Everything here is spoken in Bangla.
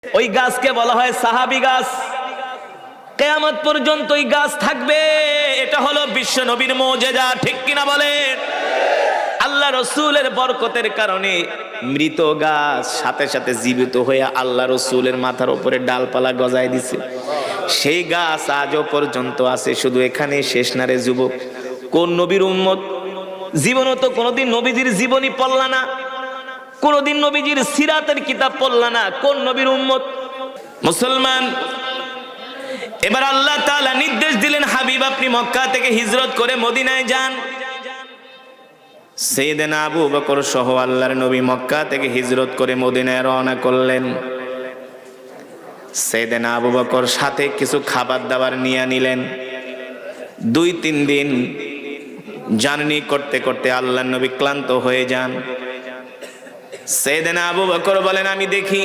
ওই গাছকে বলা হয় সাহাবী গাছ। কিয়ামত পর্যন্ত ওই গাছ থাকবে। এটা হলো বিশ্ব নবীর মুজিজা, ঠিক কিনা বলেন? আল্লাহ রসুলের বরকতের কারণে মৃত গাছ সাথে সাথে জীবিত হয়ে আল্লাহ রসুলের মাথার উপরে ডালপালা গজায় দিছে। সেই গাছ আজও পর্যন্ত আছে। শুধু এখানে শেষ না রে যুবক। কোন নবীর উম্মত? জীবনও তো কোনোদিন নবীজির জীবনী পড়লা না, কোনোদিন নবীজির সিরাতের কিতাব পড়লা না। কোন নবীর উম্মত? মুসলমান। এবার আল্লাহ তাআলা নির্দেশ দিলেন, হাবিব আপনি মক্কা থেকে হিজরত করে মদিনায় যান। সাইয়েদনা আবু বকর সহ আল্লাহর নবী মক্কা থেকে হিজরত করে মদিনায় রওনা করলেন। সাইয়েদনা আবু বকর সাথে কিছু খাবার দাবার নিয়ে নিলেন। 2-3 দিন জার্নি করতে করতে আল্লাহর নবী ক্লান্ত হয়ে যান। সাইয়েদনা আবু বকর বলেন, আমি দেখি